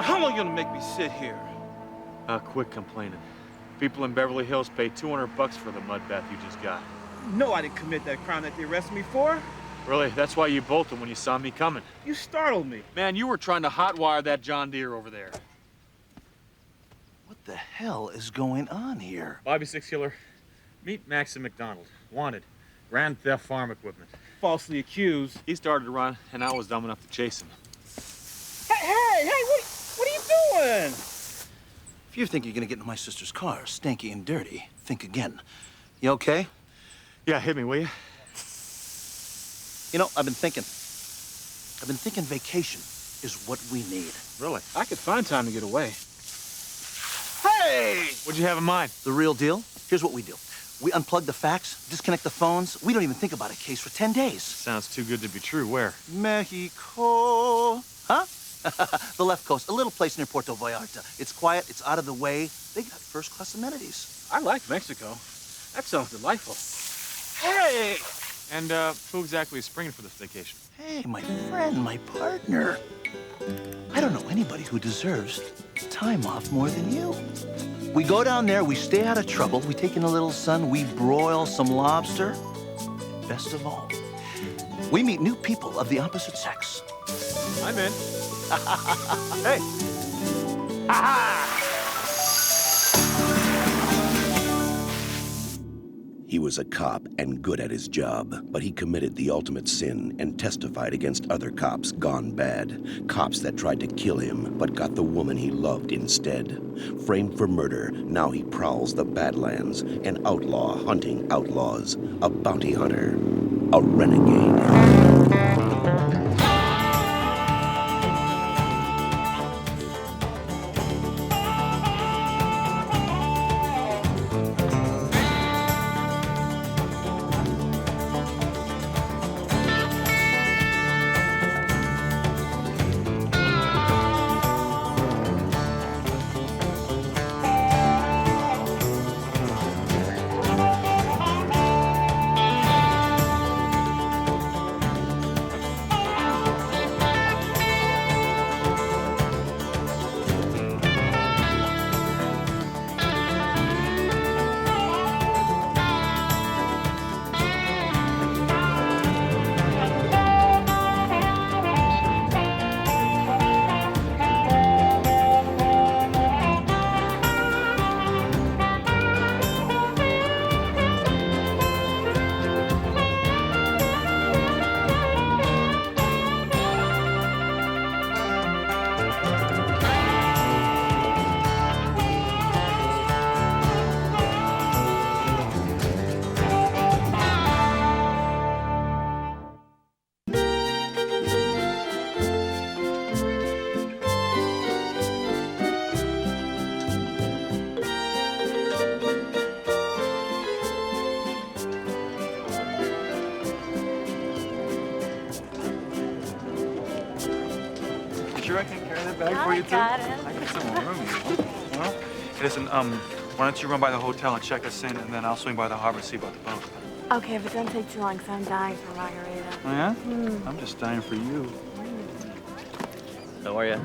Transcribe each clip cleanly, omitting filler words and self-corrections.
how long you gonna make me sit here? Quit complaining. People in Beverly Hills pay $200 for the mud bath you just got. No, I didn't commit that crime that they arrested me for. Really? That's why you bolted when you saw me coming. You startled me. Man, you were trying to hotwire that John Deere over there. What the hell is going on here? Bobby Six Killer, meet Maxon McDonald. Wanted. Grand theft farm equipment. Falsely accused. He started to run, and I was dumb enough to chase him. Hey, what are you doing? If you think you're gonna get into my sister's car, stanky and dirty, think again. You okay? Yeah, hit me, will you? You know, I've been thinking vacation is what we need. Really? I could find time to get away. Hey! What'd you have in mind? The real deal? Here's what we do. We unplug the fax, disconnect the phones. We don't even think about a case for 10 days. Sounds too good to be true. Where? Mexico. Huh? The left coast, a little place near Puerto Vallarta. It's quiet, it's out of the way. They got first-class amenities. I like Mexico. That sounds delightful. Hey! And, who exactly is springing for this vacation? Hey, my friend, my partner. I don't know anybody who deserves time off more than you. We go down there, we stay out of trouble, we take in a little sun, we broil some lobster. Best of all, we meet new people of the opposite sex. I'm in. Hey. He was a cop and good at his job, but he committed the ultimate sin and testified against other cops gone bad. Cops that tried to kill him, but got the woman he loved instead. Framed for murder, now he prowls the Badlands, an outlaw hunting outlaws, a bounty hunter, a renegade. Sure I can carry that bag for you, too? Got it. I got some more room, you know? Well, listen, why don't you run by the hotel and check us in, and then I'll swing by the harbor and see about the boat. Okay, but don't take too long, because I'm dying for a margarita. Oh, yeah? I'm just dying for you. How are you?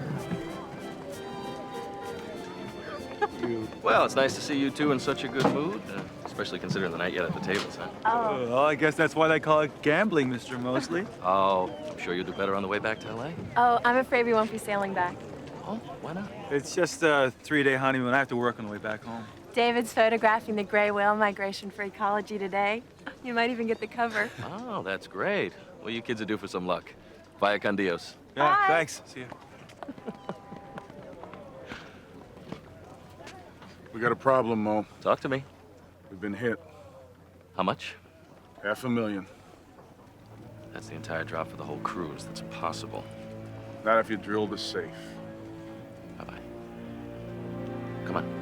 Well, it's nice to see you two in such a good mood, especially considering the night yet at the tables, huh? Oh. Well, I guess that's why they call it gambling, Mr. Mosley. Oh, I'm sure you'll do better on the way back to L.A. Oh, I'm afraid we won't be sailing back. Oh, why not? It's just a 3-day honeymoon. I have to work on the way back home. David's photographing the gray whale migration for ecology today. You might even get the cover. Oh, that's great. Well, you kids are due for some luck. Vaya con Dios. Yeah, Bye. thanks. See you. We got a problem, Mo. Talk to me. We've been hit. How much? $500,000. That's the entire drop for the whole cruise. That's impossible. Not if you drill the safe. Bye-bye. Come on.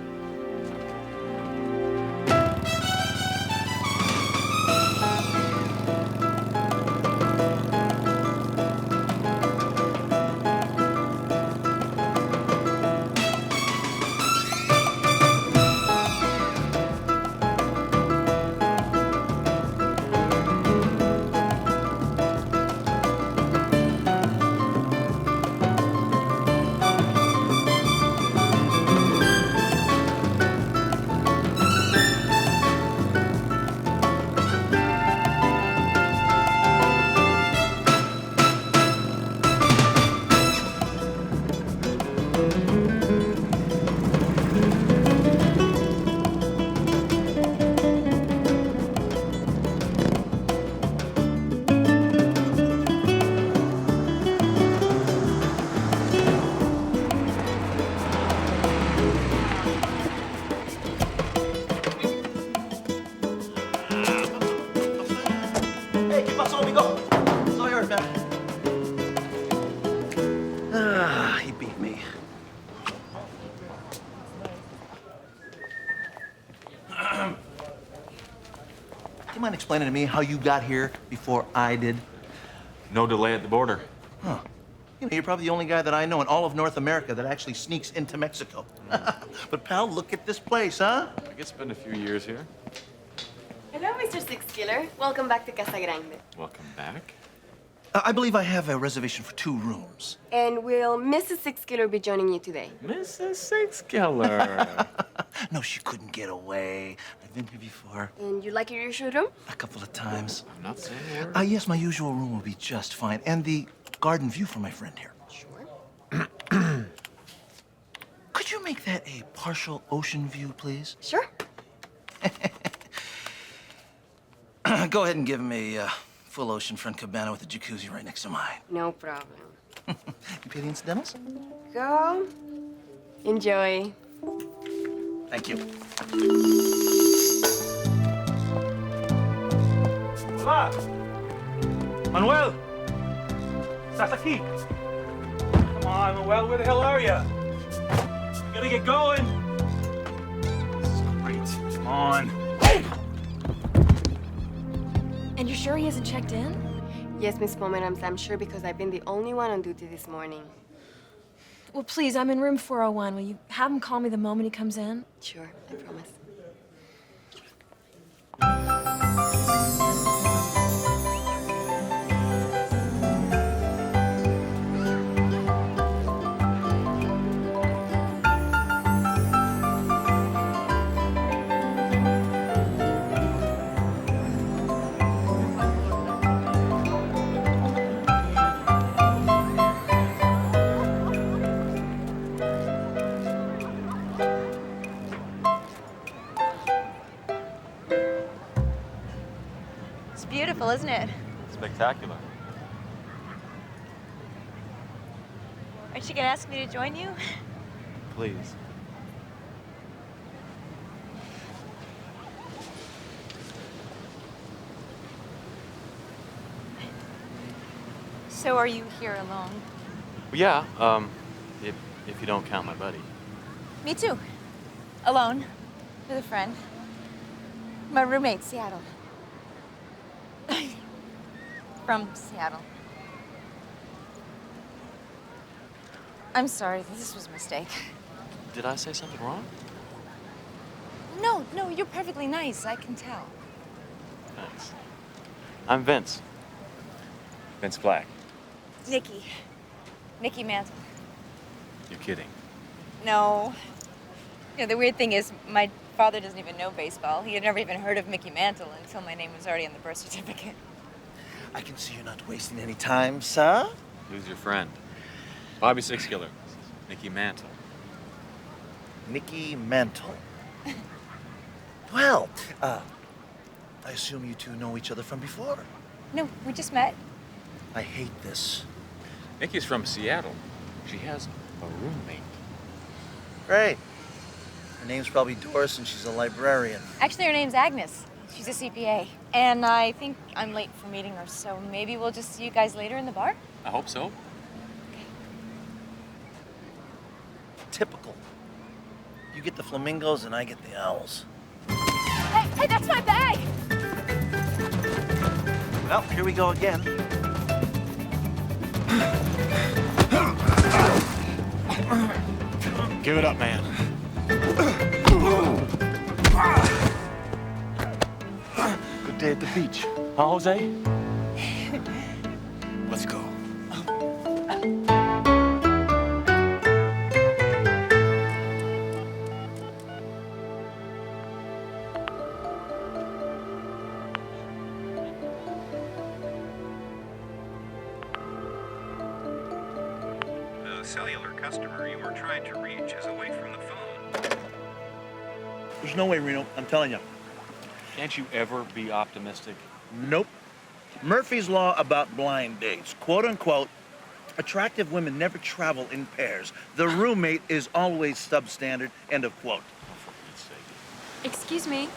explaining to me how you got here before I did? No delay at the border. Huh. You know, you're probably the only guy that I know in all of North America that actually sneaks into Mexico. But, pal, look at this place, huh? I guess it's been a few years here. Hello, Mr. Six Killer. Welcome back to Casa Grande. Welcome back. I believe I have a reservation for 2 rooms. And will Mrs. Six Killer be joining you today? Mrs. Six Killer. No, she couldn't get away. I've been here before. And you like your usual room? A couple of times. I'm not saying a word. Yes, my usual room will be just fine. And the garden view for my friend here. Sure. Could you make that a partial ocean view, please? Sure. Go ahead and give him a full oceanfront cabana with a jacuzzi right next to mine. No problem. You pay the incidentals? Go. Enjoy. Thank you. Hola! Manuel! ¿Estás aquí? Come on, Manuel, where the hell are you? We gotta get going. This is great. Come on. And you're sure he hasn't checked in? Yes, Miss Pomerantz, I'm sure because I've been the only one on duty this morning. Well, please, I'm in room 401. Will you have him call me the moment he comes in? Sure, I promise. It's beautiful, isn't it? Spectacular. Aren't you gonna ask me to join you? Please. So are you here alone? Yeah, if you don't count my buddy. Me too. Alone. With a friend. My roommate, Seattle. From Seattle. I'm sorry, this was a mistake. Did I say something wrong? No, you're perfectly nice, I can tell. Thanks. I'm Vince. Vince Black. Nikki Mantle. You're kidding. No. You know, the weird thing is, my father doesn't even know baseball. He had never even heard of Mickey Mantle until my name was already on the birth certificate. I can see you're not wasting any time, sir. Who's your friend? Bobby Six Killer. Nikki Mantle. Nikki Mantle. Well, I assume you two know each other from before. No, we just met. I hate this. Nikki's from Seattle. She has a roommate. Great. Her name's probably Doris, and she's a librarian. Actually, her name's Agnes. She's a CPA. And I think I'm late for meeting her, so maybe we'll just see you guys later in the bar? I hope so. Typical. You get the flamingos, and I get the owls. Hey, that's my bag! Well, here we go again. Give it up, man. Good day at the beach. Huh, Jose? Let's go. The cellular customer you were trying to reach is away from the phone. There's no way, Reno. I'm telling you. Can't you ever be optimistic? Nope. Murphy's Law about blind dates. Quote unquote, attractive women never travel in pairs. The roommate is always substandard. End of quote. Oh, for Pete's sake. Excuse me.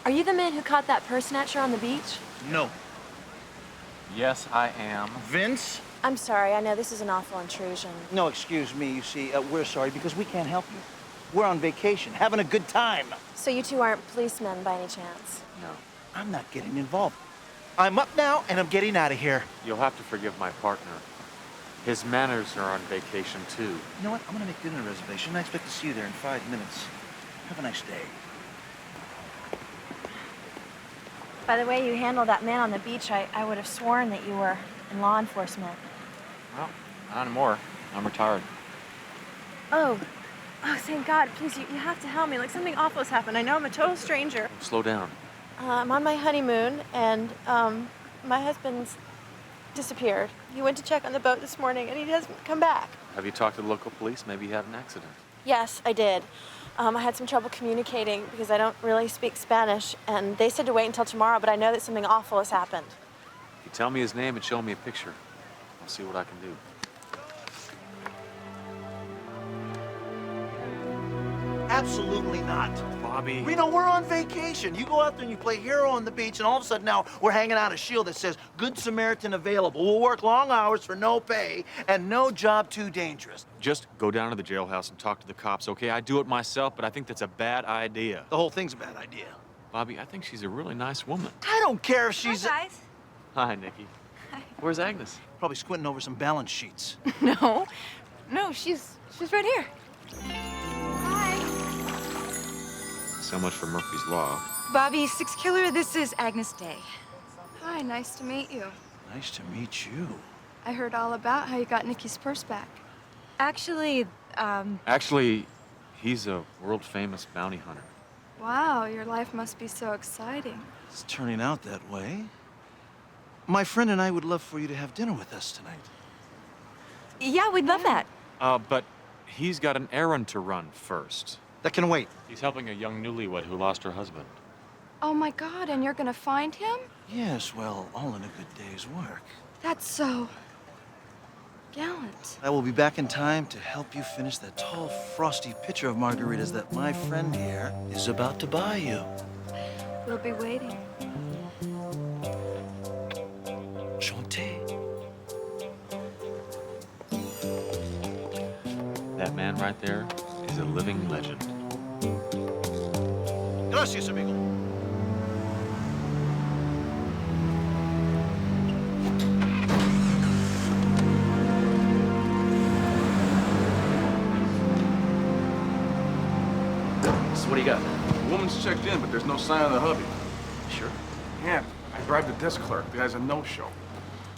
Are you the man who caught that purse snatcher on the beach? No. Yes, I am. Vince? I'm sorry. I know this is an awful intrusion. No, excuse me. You see, we're sorry because we can't help you. We're on vacation, having a good time. So you two aren't policemen by any chance? No. I'm not getting involved. I'm up now, and I'm getting out of here. You'll have to forgive my partner. His manners are on vacation, too. You know what? I'm gonna make dinner reservation. I expect to see you there in 5 minutes. Have a nice day. By the way you handled that man on the beach, I would have sworn that you were in law enforcement. Well, not anymore. I'm retired. Oh, thank God. Please, you have to help me. Like, something awful's happened. I know I'm a total stranger. Slow down. I'm on my honeymoon, and my husband's disappeared. He went to check on the boat this morning, and he hasn't come back. Have you talked to the local police? Maybe he had an accident. Yes, I did. I had some trouble communicating because I don't really speak Spanish, and they said to wait until tomorrow, but I know that something awful has happened. If you tell me his name and show me a picture, I'll see what I can do. Absolutely not. Bobby. Reno, we're on vacation. You go out there and you play hero on the beach, and all of a sudden now we're hanging out a shield that says Good Samaritan available. We'll work long hours for no pay and no job too dangerous. Just go down to the jailhouse and talk to the cops, okay? I do it myself, but I think that's a bad idea. The whole thing's a bad idea. Bobby, I think she's a really nice woman. I don't care if she's... Hi, guys. Hi, Nikki. Hi. Where's Agnes? Probably squinting over some balance sheets. No. No, she's right here. So much for Murphy's Law. Bobby, Six Killer, this is Agnes Day. Hi, nice to meet you. Nice to meet you. I heard all about how you got Nikki's purse back. Actually, Actually, he's a world-famous bounty hunter. Wow, your life must be so exciting. It's turning out that way. My friend and I would love for you to have dinner with us tonight. yeah, we'd love that. But he's got an errand to run first. That can wait. He's helping a young newlywed who lost her husband. Oh my God, and you're gonna find him? Yes, well, all in a good day's work. That's so gallant. I will be back in time to help you finish that tall, frosty pitcher of margaritas that my friend here is about to buy you. We'll be waiting. Chanté. That man right there is a living legend. Gracias, amigo. So what do you got? The woman's checked in, but there's no sign of the hubby. Sure. Yeah, I bribed the desk clerk. The guy's a no-show.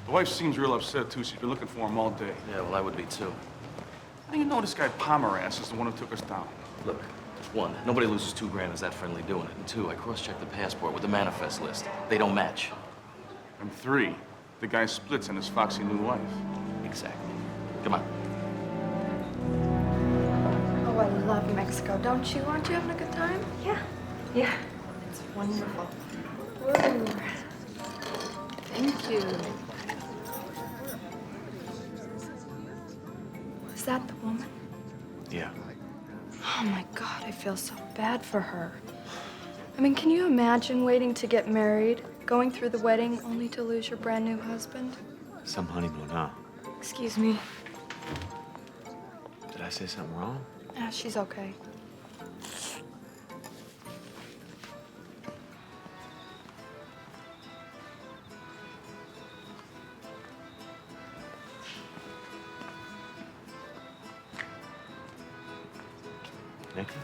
The wife seems real upset, too. She's been looking for him all day. Yeah, well, I would be too. How do you know this guy Pomeranz is the one who took us down? Look, one, nobody loses $2,000 is that friendly doing it. And two, I cross-checked the passport with the manifest list. They don't match. And three, the guy splits on his foxy new wife. Exactly. Come on. Oh, I love Mexico, don't you? Aren't you having a good time? Yeah. Yeah. It's wonderful. Whoa. Thank you. Is that the woman? Yeah. Oh my God, I feel so bad for her. I mean, can you imagine waiting to get married, going through the wedding only to lose your brand new husband? Some honeymoon, huh? Excuse me. Did I say something wrong? Ah, she's okay. Nikki?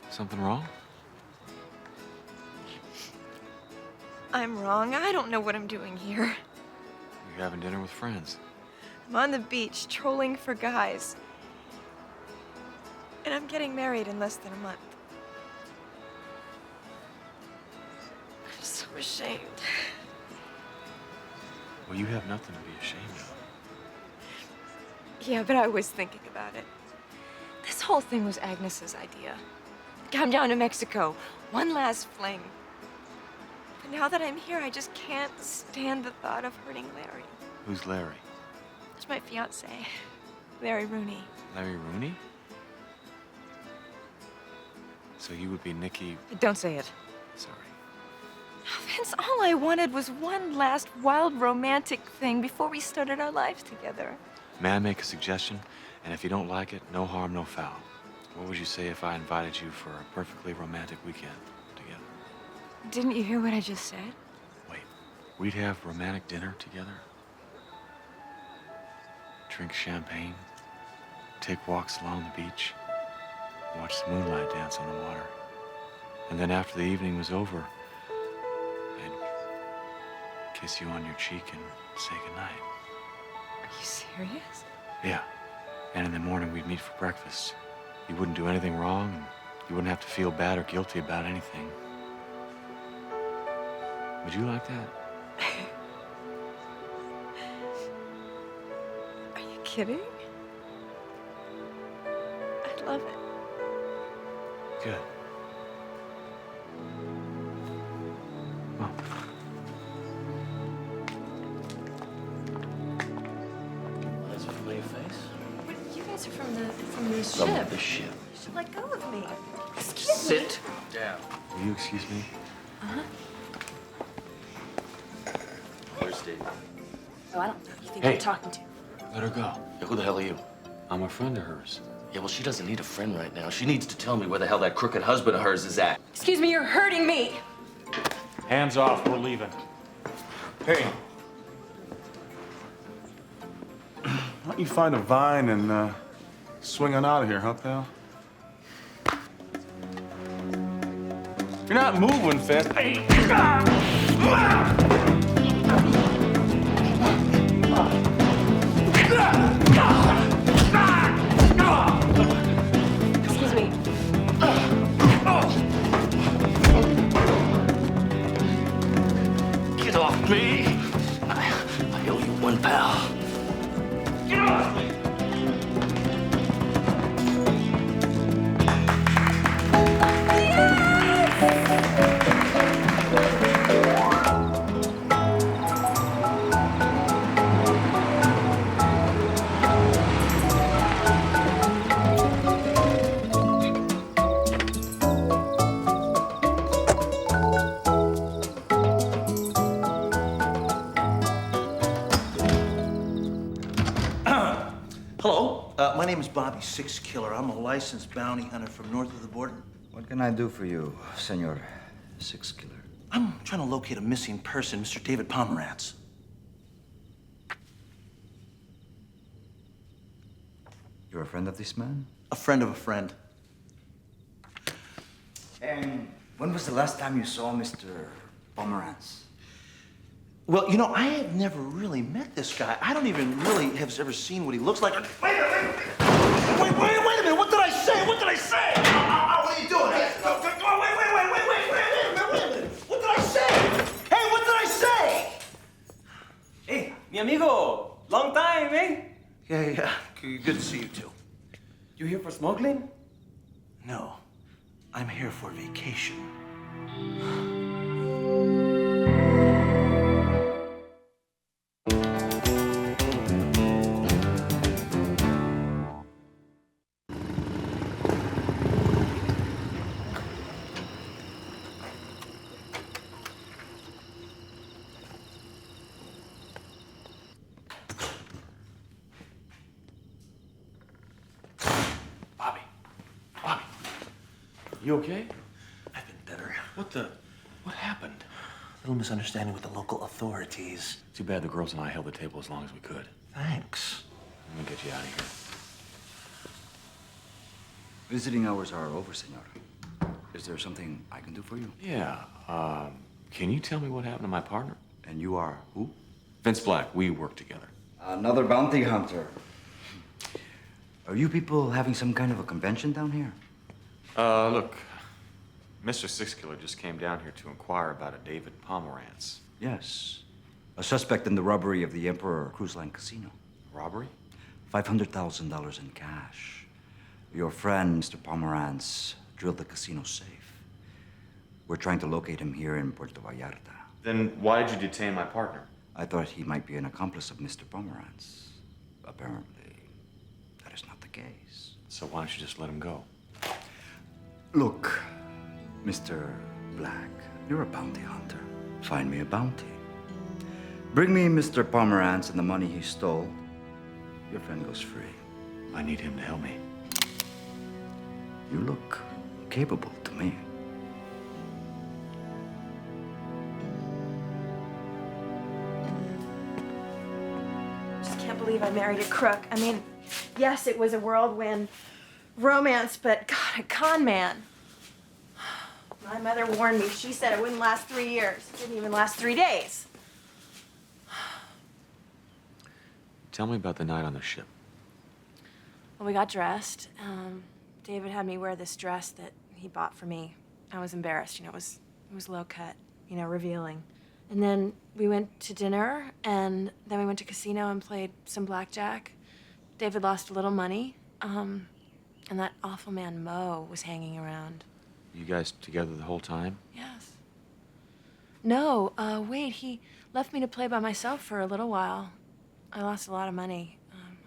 Something wrong? I'm wrong. I don't know what I'm doing here. You're having dinner with friends. I'm on the beach, trolling for guys. And I'm getting married in less than a month. I'm so ashamed. Well, you have nothing to be ashamed of. Yeah, but I was thinking about it. This whole thing was Agnes's idea. Come down to Mexico. One last fling. But now that I'm here, I just can't stand the thought of hurting Larry. Who's Larry? He's my fiancé, Larry Rooney. Larry Rooney? So you would be Nikki... Don't say it. Sorry. Vince, all I wanted was one last wild romantic thing before we started our lives together. May I make a suggestion? And if you don't like it, no harm, no foul. What would you say if I invited you for a perfectly romantic weekend together? Didn't you hear what I just said? Wait, we'd have romantic dinner together? Drink champagne? Take walks along the beach? Watch the moonlight dance on the water? And then after the evening was over, I'd kiss you on your cheek and say goodnight. Are you serious? Yeah. And in the morning, we'd meet for breakfast. You wouldn't do anything wrong, and you wouldn't have to feel bad or guilty about anything. Would you like that? Are you kidding? I'd love it. Good. Well. That's a familiar face. But you guys are from the From ship. the ship. You should let go of me. Excuse me. Sit down. Will you excuse me? Uh-huh. Where's Steve? Oh, I don't know. You think Hey. you're talking to? Let her go. Yeah, who the hell are you? I'm a friend of hers. Yeah, well, she doesn't need a friend right now. She needs to tell me where the hell that crooked husband of hers is at. Excuse me, you're hurting me. Hands off, we're leaving. Hey. Why don't you find a vine and swing on out of here, huh, pal? You're not moving fast. Hey. Excuse me. Get off me! I owe you one, pal. Get off me! Hello, my name is Bobby, Six Killer. I'm a licensed bounty hunter from north of the border. What can I do for you, Senor Six Killer? I'm trying to locate a missing person, Mr. David Pomerantz. You're a friend of this man? A friend of a friend. And when was the last time you saw Mr. Pomerantz? Well, you know, I have never really met this guy. I don't even really have ever seen what he looks like. Wait a minute! Wait a minute! What did I say? What did I say? What are you doing? Come on, wait a minute! What did I say? Hey, what did I say? Hey, mi amigo, long time, eh? Yeah. Good to see you too. You here for smuggling? No, I'm here for vacation. You okay? I've been better. What happened? Little misunderstanding with the local authorities. Too bad the girls and I held the table as long as we could. Thanks. Let me get you out of here. Visiting hours are over, Senor. Is there something I can do for you? Yeah, can you tell me what happened to my partner? And you are who? Vince Black. We work together. Another bounty hunter. Are you people having some kind of a convention down here? Look, Mr. Six Killer just came down here to inquire about a David Pomerantz. Yes. A suspect in the robbery of the Emperor Cruise Line Casino. Robbery? $500,000 in cash. Your friend, Mr. Pomerantz, drilled the casino safe. We're trying to locate him here in Puerto Vallarta. Then why did you detain my partner? I thought he might be an accomplice of Mr. Pomerantz. Apparently, that is not the case. So why don't you just let him go? Look, Mr. Black, you're a bounty hunter. Find me a bounty. Bring me Mr. Pomerantz and the money he stole. Your friend goes free. I need him to help me. You look capable to me. can't believe I married a crook. I mean, yes, it was a whirlwind romance, but God, a con man. My mother warned me. She said it wouldn't last 3 years. It didn't even last 3 days. Tell me about the night on the ship. Well, we got dressed. David had me wear this dress that he bought for me. I was embarrassed, it was low cut, revealing. And then we went to dinner, and then we went to casino and played some blackjack. David lost a little money, and that awful man Mo was hanging around. You guys together the whole time? Yes. No, wait, he left me to play by myself for a little while. I lost a lot of money,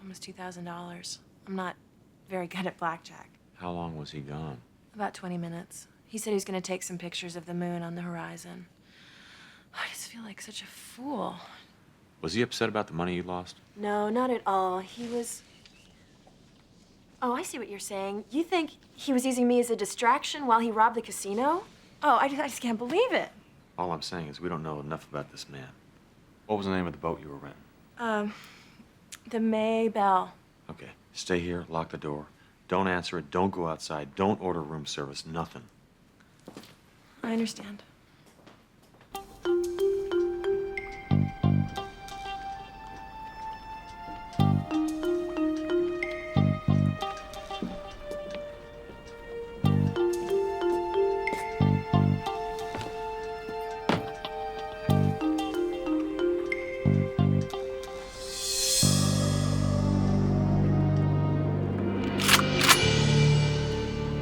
almost $2,000. I'm not very good at blackjack. How long was he gone? About 20 minutes. He said he was going to take some pictures of the moon on the horizon. I just feel like such a fool. Was he upset about the money you lost? No, not at all. He was... Oh, I see what you're saying. You think he was using me as a distraction while he robbed the casino? Oh, I just can't believe it. All I'm saying is we don't know enough about this man. What was the name of the boat you were renting? The Maybelle. Okay, stay here, lock the door. Don't answer it, don't go outside, don't order room service, nothing. I understand.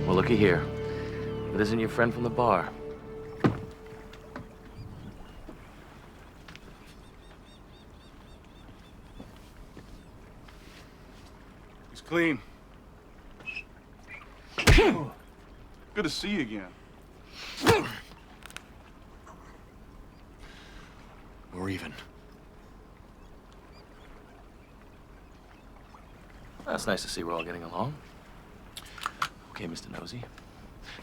Well, looky here. If it isn't your friend from the bar. He's clean. Good to see you again. We're even. That's nice to see we're all getting along. Okay, Mr. Nosy.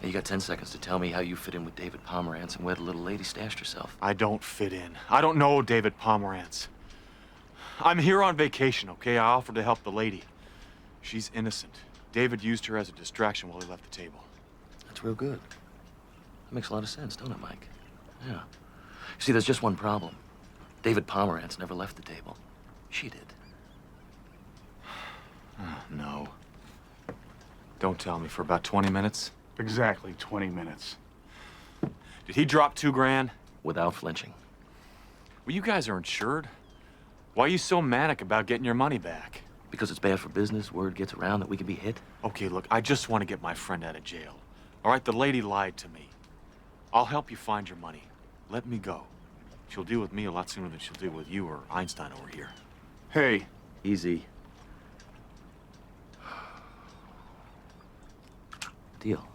Now, you got 10 seconds to tell me how you fit in with David Pomerantz and where the little lady stashed herself. I don't fit in. I don't know David Pomerantz. I'm here on vacation, okay? I offered to help the lady. She's innocent. David used her as a distraction while he left the table. That's real good. That makes a lot of sense, don't it, Mike? Yeah. See, there's just one problem. David Pomerantz never left the table. She did. Oh, no. Don't tell me, for about 20 minutes? Exactly 20 minutes. Did he drop $2,000? Without flinching. Well, you guys are insured. Why are you so manic about getting your money back? Because it's bad for business, word gets around that we could be hit. Okay, look, I just want to get my friend out of jail. All right, the lady lied to me. I'll help you find your money. Let me go. She'll deal with me a lot sooner than she'll deal with you or Einstein over here. Hey. Easy. Deal.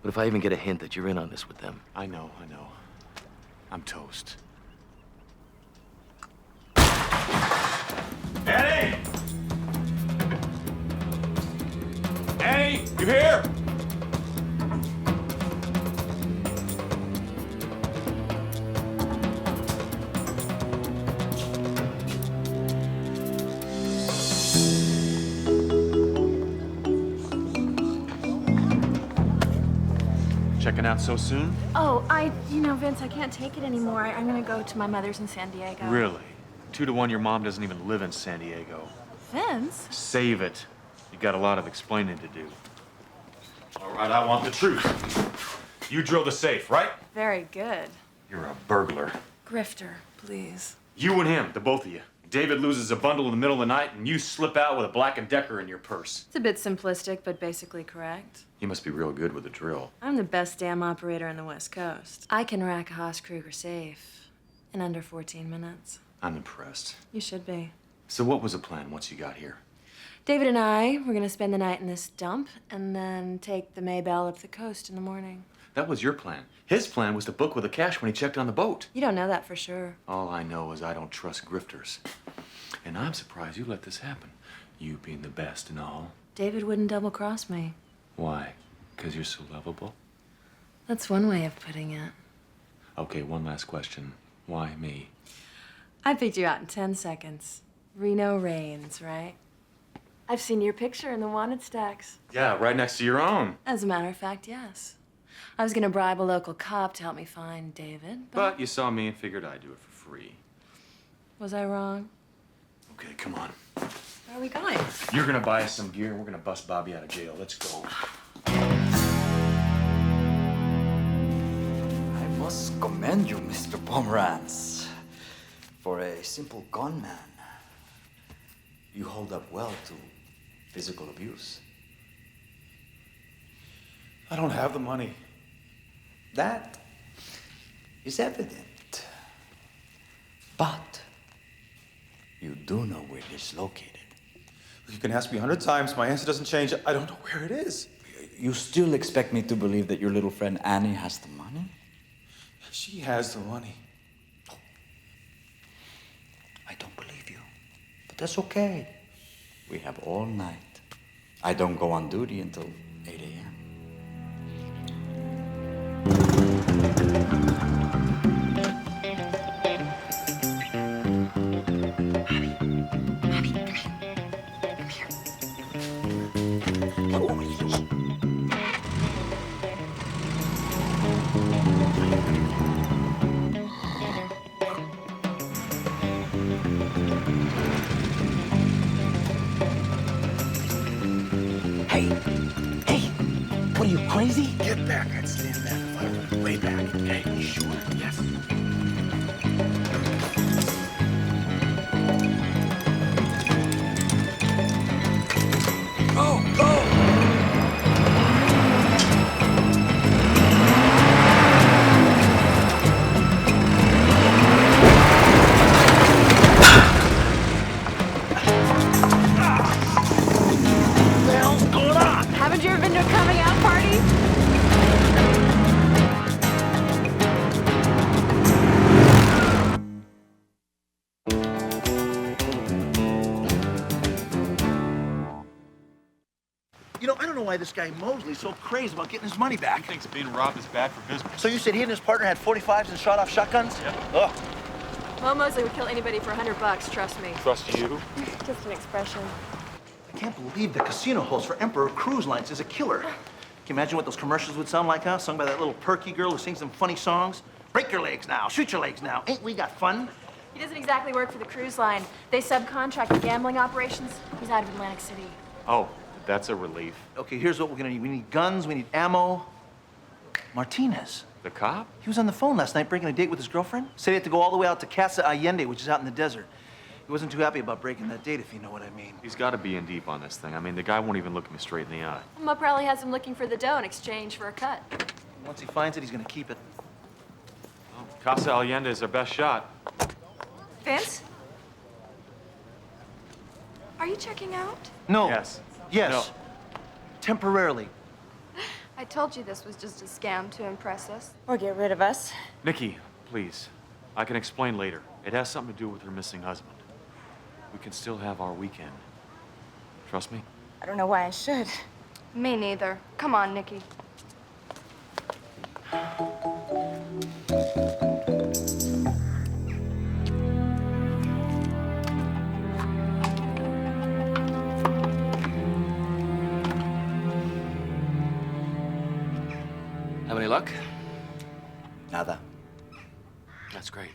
But if I even get a hint that you're in on this with them... I know. I'm toast. Annie! Annie, you here? Checking out so soon? Oh, Vince, I can't take it anymore. I'm gonna go to my mother's in San Diego. Really? 2-to-1, your mom doesn't even live in San Diego. Vince? Save it. You got a lot of explaining to do. All right, I want the truth. You drilled the safe, right? Very good. You're a burglar. Grifter, please. You and him, the both of you. David loses a bundle in the middle of the night, and you slip out with a Black & Decker in your purse. It's a bit simplistic, but basically correct. You must be real good with a drill. I'm the best dam operator on the West Coast. I can rack a Haas Kruger safe in under 14 minutes. I'm impressed. You should be. So what was the plan once you got here? David and I were gonna spend the night in this dump and then take the Maybelle up the coast in the morning. That was your plan. His plan was to book with the cash when he checked on the boat. You don't know that for sure. All I know is I don't trust grifters. And I'm surprised you let this happen. You being the best and all. David wouldn't double-cross me. Why? Because you're so lovable? That's one way of putting it. Okay, one last question. Why me? I picked you out in 10 seconds. Reno reigns, right? I've seen your picture in the wanted stacks. Yeah, right next to your own. As a matter of fact, yes. I was gonna bribe a local cop to help me find David, But you saw me and figured I'd do it for free. was I wrong? Okay, come on. Where are we going? You're gonna buy us some gear and we're gonna bust Bobby out of jail. Let's go. I must commend you, Mr. Pomerantz. For a simple con man, you hold up well to physical abuse. I don't have the money. That is evident. But you do know where it is located. You can ask me 100 times, my answer doesn't change. I don't know where it is. You still expect me to believe that your little friend Annie has the money? She has the money. I don't believe you. But that's okay. We have all night. I don't go on duty until 8 a.m. What are you, crazy? Get back. I'd stand back if I were way back. Okay, sure. Yes. Go, go! Haven't you ever been to a coming out party? You know, I don't know why this guy Mosley's so crazy about getting his money back. He thinks being robbed is bad for business. So you said he and his partner had 45s and shot off shotguns? Yep. Ugh. Mo Mosley would kill anybody for $100, trust me. Trust you? Just an expression. I can't believe the casino host for Emperor Cruise Lines is a killer. Can you imagine what those commercials would sound like, huh? Sung by that little perky girl who sings them funny songs? Break your legs now, shoot your legs now. Ain't we got fun? He doesn't exactly work for the cruise line. They subcontract the gambling operations. He's out of Atlantic City. Oh, that's a relief. Okay, here's what we're gonna need. We need guns, we need ammo. Martinez. The cop? He was on the phone last night breaking a date with his girlfriend. Said he had to go all the way out to Casa Allende, which is out in the desert. He wasn't too happy about breaking that date, if you know what I mean. He's got to be in deep on this thing. I mean, the guy won't even look me straight in the eye. Mo probably has him looking for the dough in exchange for a cut. Once he finds it, he's gonna keep it. Well, Casa Allende is our best shot. Vince? Are you checking out? No. Yes. Yes. No. Temporarily. I told you this was just a scam to impress us. Or get rid of us. Nikki, please. I can explain later. It has something to do with her missing husband. We can still have our weekend. Trust me? I don't know why I should. Me neither. Come on, Nikki. Have any luck? Nada. That's great.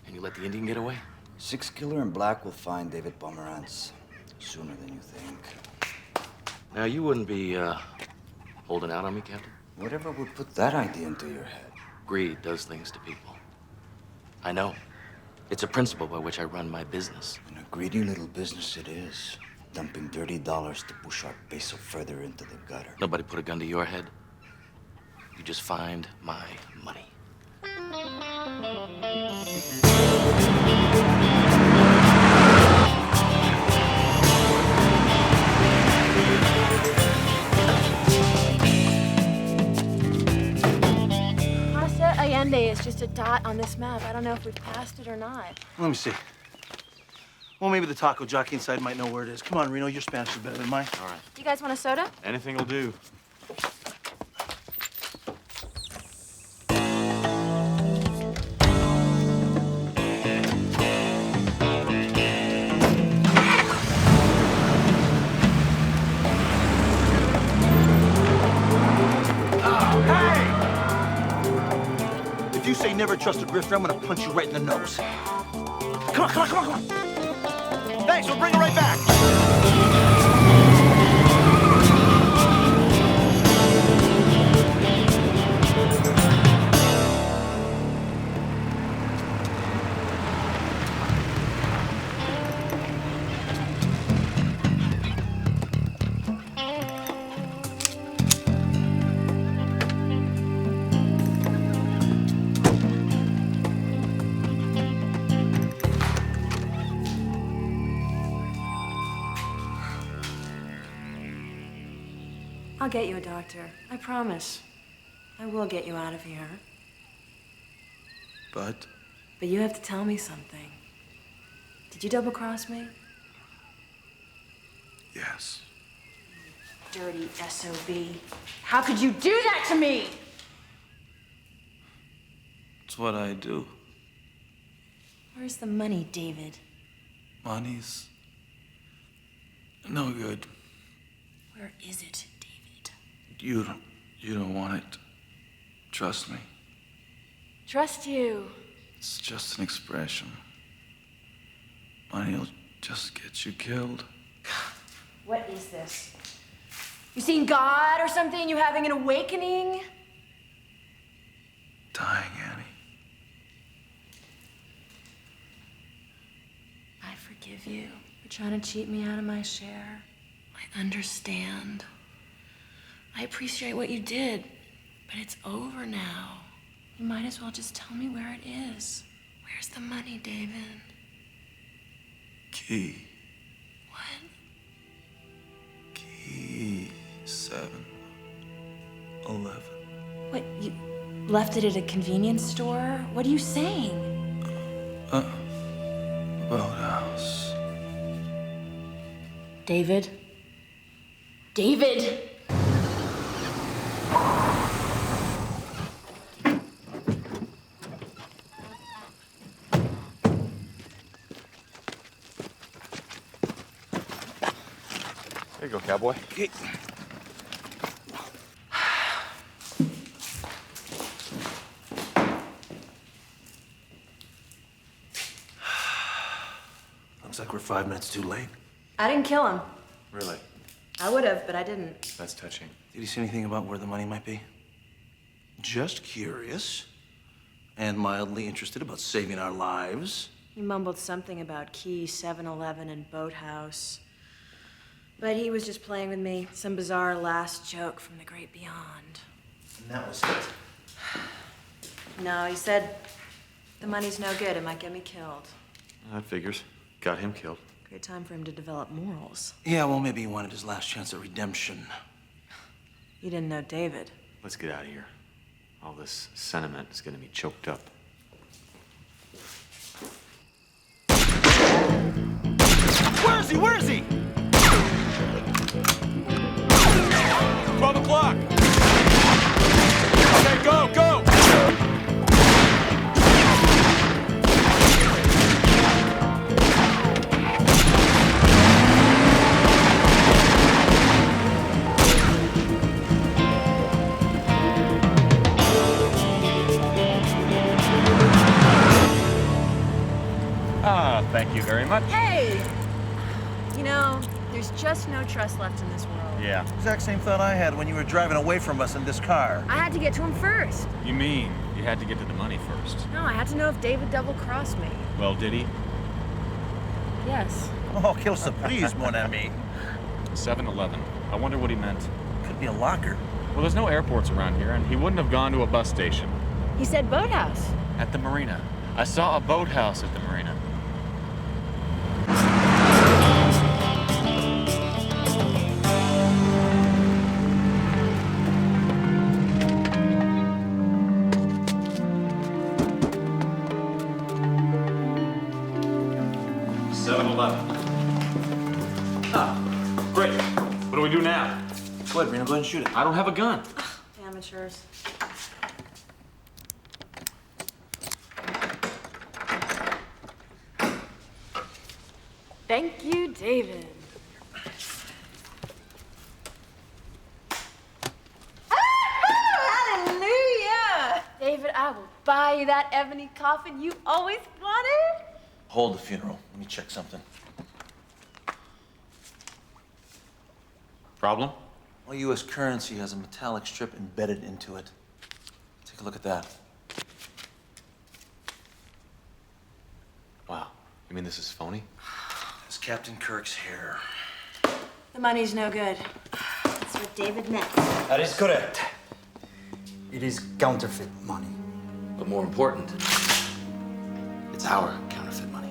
And you let the Indian get away? Six Killer and Black will find David Pomerantz sooner than you think. Now, you wouldn't be, holding out on me, Captain? Whatever would put that idea into your head? Greed does things to people. I know. It's a principle by which I run my business. And a greedy little business it is. Dumping dirty dollars to push our peso further into the gutter. Nobody put a gun to your head. You just find my money. Casa Allende is just a dot on this map. I don't know if we've passed it or not. Let me see. Well, maybe the taco jockey inside might know where it is. Come on, Reno, your Spanish is better than mine. All right. You guys want a soda? Anything will do. trust a grifter, I'm gonna punch you right in the nose. Come on, come on, come on, come on. Thanks, we'll bring it right back. I'll get you a doctor. I promise. I will get you out of here. But? But you have to tell me something. Did you double-cross me? Yes. Dirty SOB. How could you do that to me? It's what I do. Where's the money, David? Money's no good. Where is it, David? You don't want it. Trust me. Trust you. It's just an expression. Money'll just get you killed. What is this? You seen God or something? You having an awakening? Dying, Annie. I forgive you for trying to cheat me out of my share. I understand. I appreciate what you did, but it's over now. You might as well just tell me where it is. Where's the money, David? Key. What? Key 7-11. What, you left it at a convenience store? What are you saying? Boathouse. David? David! There you go, cowboy. Okay. Looks like we're 5 minutes too late. I didn't kill him. Really? I would have, but I didn't. That's touching. Did you see anything about where the money might be? Just curious and mildly interested about saving our lives. He mumbled something about Key, 7-Eleven, and Boathouse. But he was just playing with me. Some bizarre last joke from the great beyond. And that was it. No, he said the money's no good. It might get me killed. That figures. Got him killed. Great time for him to develop morals. Yeah, well, maybe he wanted his last chance at redemption. You didn't know David. Let's get out of here. All this sentiment is getting me choked up. Where is he? Where is he? 12 o'clock! Okay, go, go! Thank you very much. Hey! You know, there's just no trust left in this world. Yeah. Exact same thought I had when you were driving away from us in this car. I had to get to him first. You mean you had to get to the money first? No, I had to know if David double-crossed me. Well, did he? Yes. Oh, quelle surprise, mon ami. 7-Eleven. I wonder what he meant. Could be a locker. Well, there's no airports around here, and he wouldn't have gone to a bus station. He said boathouse. At the marina. I saw a boathouse at the marina. Great. What do we do now? Go ahead, Reno. Go ahead and shoot it. I don't have a gun. Amateurs. Thank you, David. Hallelujah! David, I will buy you that ebony coffin you always wanted? Hold the funeral. Let me check something. Problem? Well, U.S. currency has a metallic strip embedded into it. Take a look at that. Wow. You mean this is phony? It's Captain Kirk's hair. The money's no good. That's what David meant. That is correct. It is counterfeit money. But more important, it's our counterfeit money.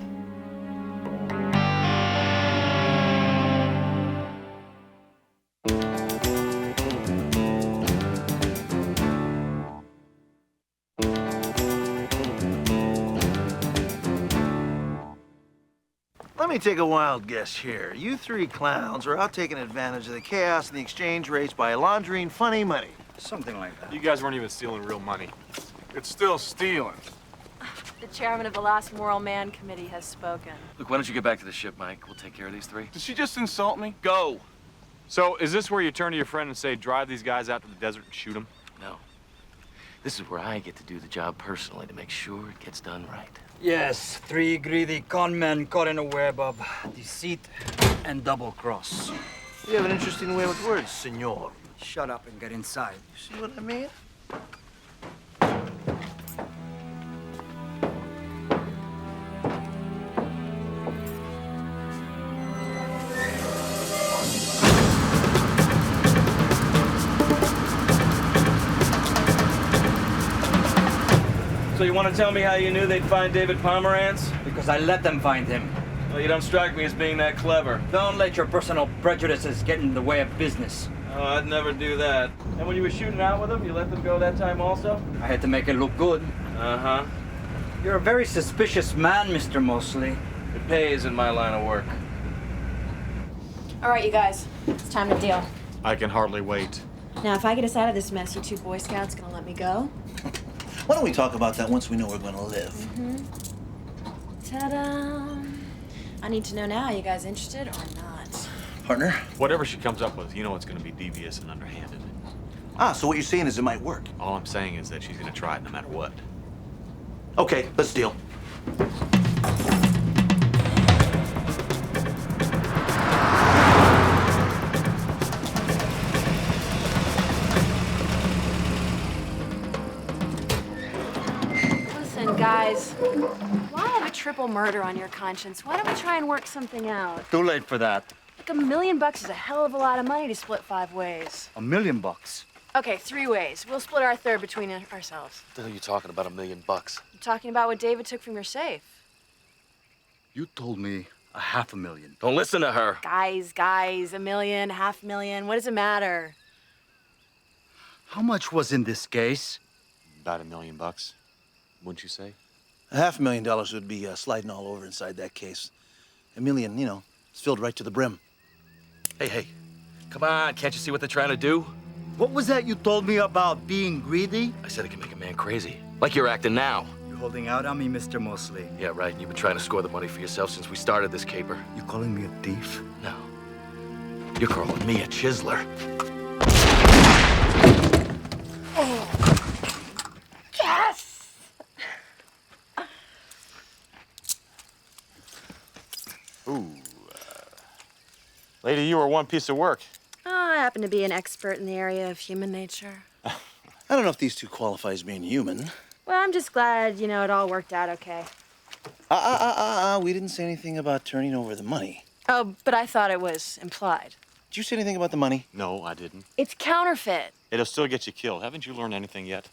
Let me take a wild guess here. You three clowns are out taking advantage of the chaos in the exchange rates by laundering funny money. Something like that. You guys weren't even stealing real money. It's still stealing. The chairman of the Last Moral Man Committee has spoken. Look, why don't you get back to the ship, Mike? We'll take care of these three. Did she just insult me? Go. So, is this where you turn to your friend and say, drive these guys out to the desert and shoot them? No. This is where I get to do the job personally to make sure it gets done right. Yes, three greedy con men caught in a web of deceit and double cross. You have an interesting way with words, senor. Shut up and get inside. See what I mean? So you want to tell me how you knew they'd find David Pomerantz? Because I let them find him. Well, you don't strike me as being that clever. Don't let your personal prejudices get in the way of business. Oh, I'd never do that. And when you were shooting out with them, you let them go that time also? I had to make it look good. Uh-huh. You're a very suspicious man, Mr. Mosley. It pays in my line of work. All right, you guys. It's time to deal. I can hardly wait. Now, if I get us out of this mess, you two Boy Scouts gonna let me go? Why don't we talk about that once we know we're going to live? Ta-da! I need to know now, you guys interested or not? Partner? Whatever she comes up with, you know it's going to be devious and underhanded. Ah, so what you're saying is it might work. All I'm saying is that she's going to try it no matter what. Okay, let's deal. Listen, guys. Why have a triple murder on your conscience? Why don't we try and work something out? Too late for that. Like $1 million is a hell of a lot of money to split 5 ways. $1 million? Okay, 3 ways. We'll split our third between ourselves. What the hell are you talking about, $1 million? I'm talking about what David took from your safe. You told me $500,000. Don't listen to her. Guys, $1 million, $500,000, what does it matter? How much was in this case? About $1 million, wouldn't you say? $500,000 would be sliding all over inside that case. $1 million, you know, it's filled right to the brim. Hey, come on, can't you see what they're trying to do? What was that you told me about being greedy? I said it can make a man crazy, like you're acting now. You're holding out on me, Mr. Mosley. Yeah, right, and you've been trying to score the money for yourself since we started this caper. You calling me a thief? No, you're calling me a chiseler. Yes! Ooh. Lady, you are one piece of work. Oh, I happen to be an expert in the area of human nature. I don't know if these two qualify as being human. Well, I'm just glad, it all worked out okay. We didn't say anything about turning over the money. Oh, but I thought it was implied. Did you say anything about the money? No, I didn't. It's counterfeit. It'll still get you killed. Haven't you learned anything yet?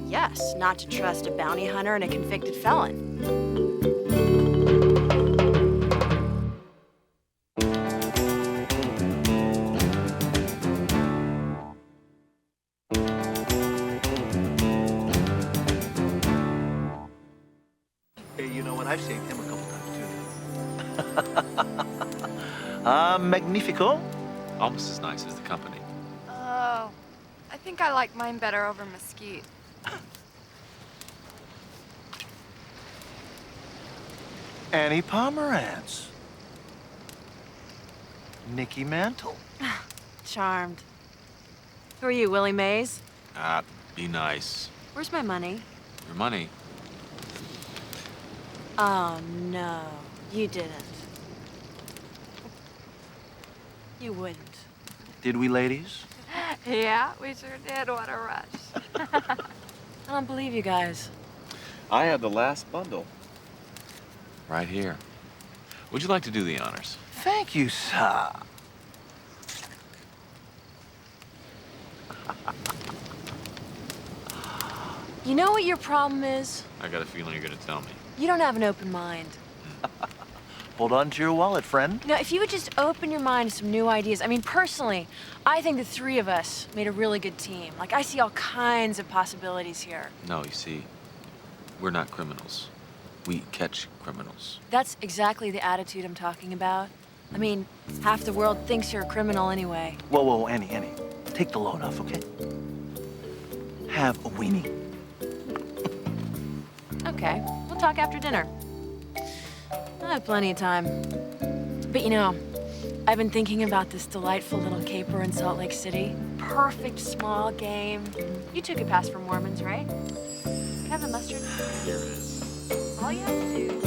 Yes, not to trust a bounty hunter and a convicted felon. Hey, you know what? I've saved him a couple times, too. Magnifico. Almost as nice as the company. Oh, I think I like mine better over mesquite. Annie Pomerantz. Nicky Mantle. Charmed. Who are you, Willie Mays? Be nice. Where's my money? Your money? Oh, no. You didn't. You wouldn't. Did we, ladies? Yeah, we sure did. What a rush. I don't believe you guys. I had the last bundle. Right here. Would you like to do the honors? Thank you, sir. You know what your problem is? I got a feeling you're gonna tell me. You don't have an open mind. Hold on to your wallet, friend. Now, if you would just open your mind to some new ideas. I mean, personally, I think the three of us made a really good team. Like, I see all kinds of possibilities here. No, you see, we're not criminals. We catch criminals. That's exactly the attitude I'm talking about. I mean, half the world thinks you're a criminal anyway. Whoa, whoa, Annie. Take the load off, okay? Have a weenie. Okay, we'll talk after dinner. I have plenty of time. But you know, I've been thinking about this delightful little caper in Salt Lake City. Perfect small game. You took a pass for Mormons, right? Can I have the mustard? Here it is. All you have to do